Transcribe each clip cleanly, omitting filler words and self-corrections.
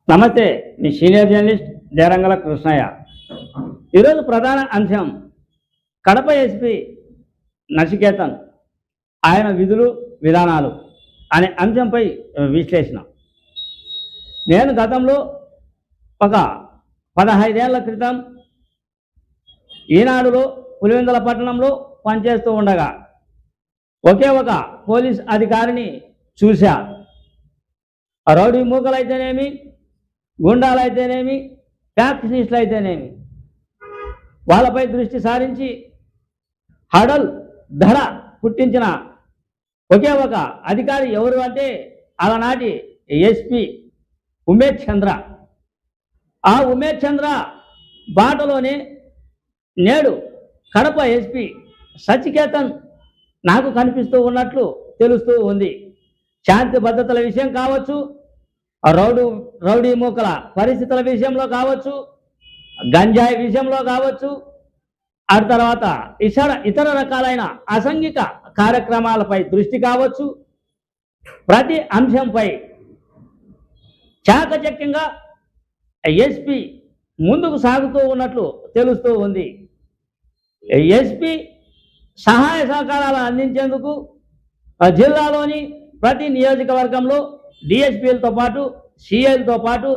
నమస్తే, మీ senior journalist Jayarangala Krishnaiah. ఈరోజు ప్రధాన అంశం కడప ఎస్పీ నచికేతన్, ఆయన విధులు విధానాలు అనే అంశంపై విశ్లేషణ. నేను గతంలో ఒక 15 ఏళ్ల క్రితం ఈనాడులో పులివెందుల పట్టణంలో పనిచేస్తూ ఉండగా ఒకే ఒక పోలీస్ అధికారిని చూశా. రౌడీ మూకలైతేనేమి, గుండాలైతేనేమి, ఫ్యాక్షనిస్టులు అయితేనేమి, వాళ్ళపై దృష్టి సారించి హడల్ ధడ పుట్టించిన ఒకే ఒక అధికారి ఎవరు అంటే ఆనాటి ఎస్పీ ఉమేష్ చంద్ర. ఆ ఉమేష్ చంద్ర బాటలోనే నేడు కడప ఎస్పీ నచికేతన్ నాకు కనిపిస్తూ ఉన్నట్లు తెలుస్తూ ఉంది. శాంతి భద్రతల విషయం కావచ్చు, రౌడీ మూకల పరిస్థితుల విషయంలో కావచ్చు, గంజాయి విషయంలో కావచ్చు, ఆ తర్వాత ఇతర రకాలైన అసాంఘిక కార్యక్రమాలపై దృష్టి కావచ్చు, ప్రతి అంశంపై చాకచక్యంగా ఎస్పీ ముందుకు సాగుతూ ఉన్నట్లు తెలుస్తూ ఉంది. ఎస్పీ సహాయ సహకారాలు అందించేందుకు జిల్లాలోని ప్రతి నియోజకవర్గంలో డిఎస్పీలతో పాటు సిఐలతో పాటు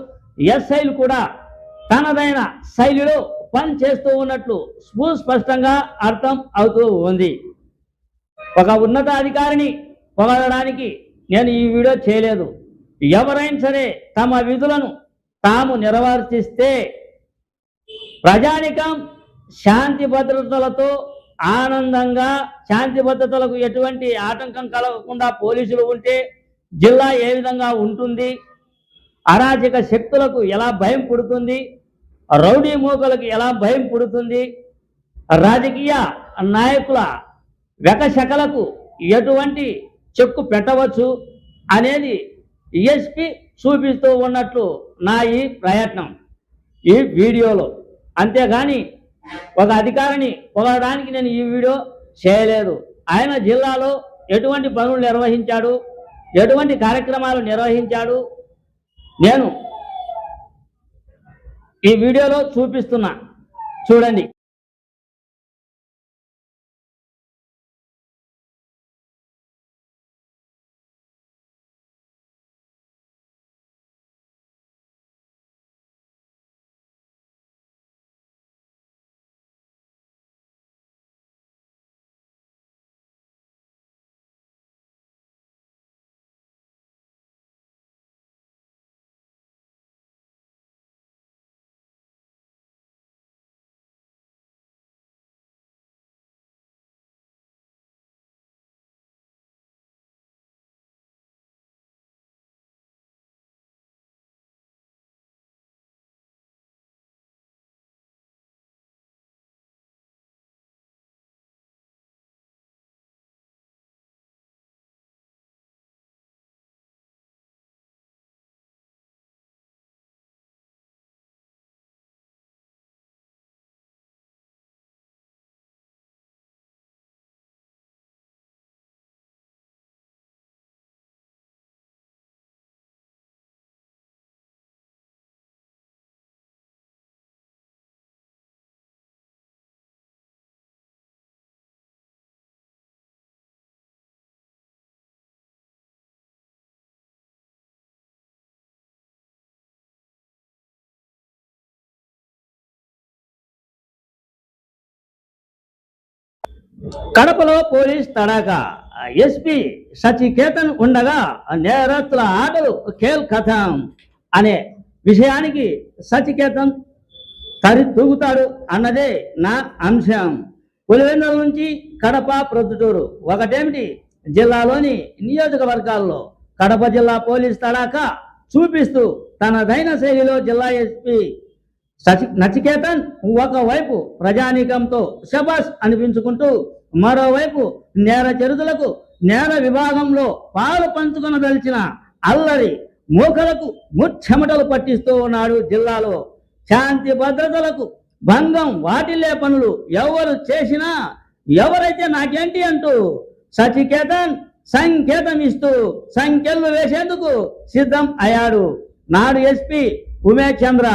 ఎస్ఐలు కూడా తనదైన శైలిలో పని చేస్తూ ఉన్నట్లు స్పష్టంగా అర్థం అవుతూ ఉంది. ఒక ఉన్నత అధికారిని పొగడడానికి నేను ఈ వీడియో చేయలేదు. ఎవరైనా సరే తమ విధులను తాము నిర్వర్తిస్తే ప్రజానికం శాంతి భద్రతలతో ఆనందంగా, శాంతి భద్రతలకు ఎటువంటి ఆటంకం కలగకుండా పోలీసులు ఉంటే జిల్లా ఏ విధంగా ఉంటుంది, అరాచక శక్తులకు ఎలా భయం పుడుతుంది, రౌడీ మూకలకు ఎలా భయం పుడుతుంది, రాజకీయ నాయకుల వెకశకలకు ఎటువంటి చెక్కు పెట్టవచ్చు అనేది ఎస్పీ చూపిస్తూ ఉన్నట్లు నా ఈ ప్రయత్నం ఈ వీడియోలో. అంతేగాని ఒక అధికారిని పొగడడానికి నేను ఈ వీడియో చేయలేదు. ఆయన జిల్లాలో ఎటువంటి పనులు నిర్వహించాడు, ఎటువంటి కార్యక్రమాలు నిర్వహించాడు నేను ఈ వీడియోలో చూపిస్తున్నా, చూడండి. కడపలో పోలీస్ తడాకా, ఎస్పీ నచికేతన్ ఉండగా నేరస్తుల ఆటలు ఖేల్ ఖతం అనే విషయానికి నచికేతన్ తూగుతాడు అన్నదే నా అంశం. పులివెందుల నుంచి కడప ప్రొద్దుటూరు ఒకటేమిటి, జిల్లాలోని నియోజకవర్గాల్లో కడప జిల్లా పోలీస్ తడాకా చూపిస్తూ తనదైన శైలిలో జిల్లా ఎస్పీ నచికేతన్ ఒకవైపు ప్రజానీకంతో శబాష్ అనిపించుకుంటూ మరోవైపు నేర చరితులకు నేర విభాగంలో పాలు పంచుకొనదలిచిన అల్లరి మూకలకు ముచ్చెమటలు పట్టిస్తూ ఉన్నాడు. జిల్లాలో శాంతి భద్రతలకు భంగం వాటిల్లే పనులు ఎవరు చేసినా ఎవరైతే నాకేంటి అంటూ నచికేతన్ సంకేతం ఇస్తూ సంఖ్యలు వేసేందుకు సిద్ధం అయ్యాడు. నాడు ఎస్పీ ఉమేష్ చంద్ర,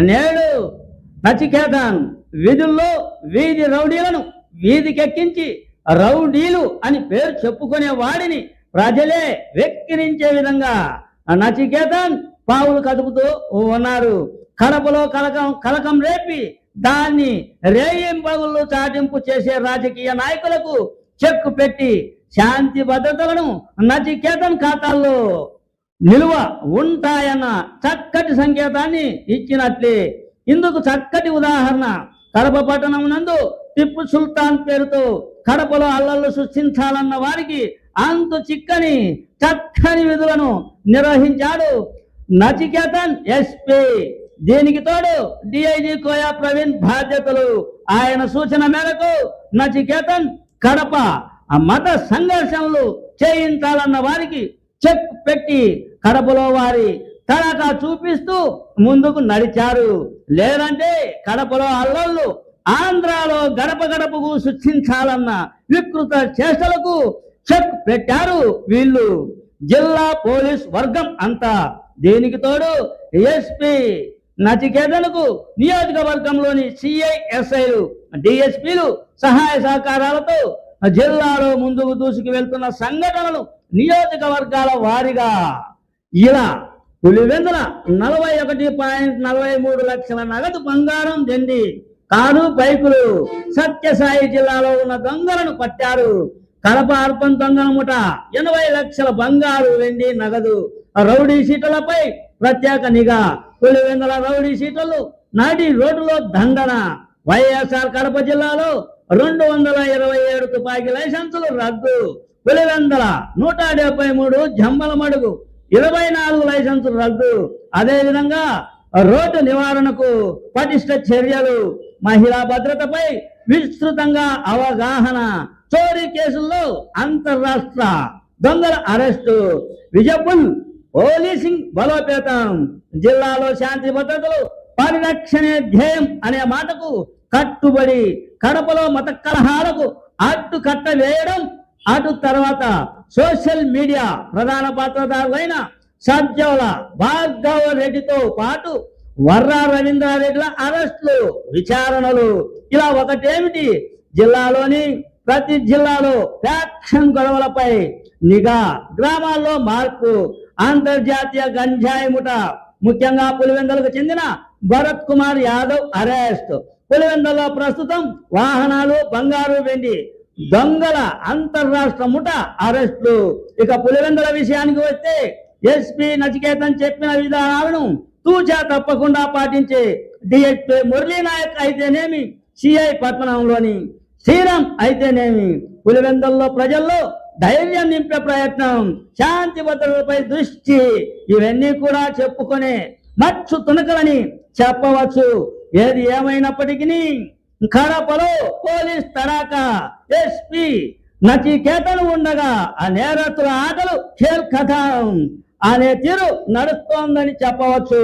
నేడు నచికేతన్ విధుల్లో వీధి రౌడీలను వీధికెక్కించి రౌడీలు అని పేరు చెప్పుకునే వాడిని ప్రజలే వెక్కిరించే విధంగా నచికేతన్ పావులు కదుపుతూ ఉన్నారు. కడపలో కలకం రేపి దాన్ని రేయింబగుళ్ళు చాటింపు చేసే రాజకీయ నాయకులకు చెక్కు పెట్టి శాంతి భద్రతలను నచికేతన్ ఖాతాల్లో నిలువ ఉంటాయన్న చక్కటి సంకేతాన్ని ఇచ్చినట్లే. ఇందుకు చక్కటి ఉదాహరణ కడప పట్టణం నందు టిప్పు సుల్తాన్ పేరుతో కడపలో అల్లర్లు సృష్టించాలన్న వారికి అంతు చిక్కని చక్కని విధులను నిర్వహించాడు నచికేతన్ ఎస్పీ. దీనికి తోడు డిఐజీ కోయా ప్రవీణ్ బాధ్యతలు. ఆయన సూచన మేరకు నచికేతన్ కడప మత సంఘర్షణలు చేయించాలన్న వారికి చెక్ పెట్టి కడపలో వారి తడక చూపిస్తూ ముందుకు నడిచారు. లేదంటే కడపలో అల్లర్లు ఆంధ్రాలో గడప గడపకు సృష్టించాలన్న వికృత చేష్టలకు చెక్ పెట్టారు వీళ్ళు, జిల్లా పోలీస్ వర్గం అంతా. దీనికి తోడు ఎస్పీ నచికేతన్కు నియోజకవర్గంలోని సిఐఎస్ఐలు, డిఎస్పీలు సహాయ సహకారాలతో జిల్లాలో ముందుకు దూసుకు వెళ్తున్న సంఘటనలు నియోజకవర్గాల వారీగా ఇలా పులివెందుల 41.43 లక్షల నగదు బంగారం, దండి, కారు, బైకులు, సత్యసాయి జిల్లాలో ఉన్న దొంగలను పట్టారు. కడప అర్పణ దొంగల ముఠ 80 లక్షల బంగారు, వెండి, నగదు. రౌడీ షీటలపై ప్రత్యేక నిఘా. పులివెందుల రౌడీ షీటలు నాటి రోడ్డులో దండన. వైఎస్ఆర్ కడప జిల్లాలో 227 తుపాకీ లైసెన్సులు రద్దు. పులివెందుల 173, జంబలమడుగు 24 లైసెన్సులు రద్దు. అదేవిధంగా రోడ్డు నివారణకు పటిష్ట చర్యలు, మహిళా భద్రతపై విస్తృతంగా అవగాహన, చోరీ కేసుల్లో అంతర్రాష్ట్ర దొంగల అరెస్టు, విజయపుల్ పోలీసింగ్ బలోపేతం. జిల్లాలో శాంతి భద్రతలు పరిరక్షణే ధ్యేయం అనే మాటకు కట్టుబడి కడపలో మత కలహాలకు అడ్డుకట్ట వేయడం, అటు తర్వాత సోషల్ మీడియా ప్రధాన పాత్రధారులైన సజ్జల భార్గవ రెడ్డితో పాటు వర్రా రవీంద్రారెడ్డిల అరెస్టులు, విచారణలు. ఇలా ఒకటేమిటి, జిల్లాలోని ప్రతి జిల్లాలో ఫ్యాక్షన్ గొడవలపై నిఘా, గ్రామాల్లో మార్పు, అంతర్జాతీయ గంజాయి ముఠ, ముఖ్యంగా పులివెందులకు చెందిన భరత్ కుమార్ యాదవ్ అరెస్ట్. పులివెందులలో ప్రస్తుతం వాహనాలు, బంగారు, వెండి దొంగల అంతర్రాష్ట్ర ముఠ అరెస్టులు. ఇక పులివెందుల విషయానికి వస్తే ఎస్పీ నచికేతన్ చెప్పిన విధానాలను తూచా తప్పకుండా పాటించే డిఎస్పీ మురళీనాయక్ అయితేనేమి, సిఐ పట్టణంలోని శ్రీరామ్ అయితేనేమి పులివెందుల్లో ప్రజల్లో ధైర్యం నింపే ప్రయత్నం, శాంతి భద్రతలపై దృష్టి, ఇవన్నీ కూడా చెప్పుకునే మచ్చు తునకలని చెప్పవచ్చు. ఏది ఏమైనప్పటికీ కడపలో పోలీస్ తడాక ఎస్పీ నచికేతన్ ఉండగా ఆ నేరస్తుల ఆటలు ఖేల్ ఖతం అనే తీరు నడుస్తోందని చెప్పవచ్చు.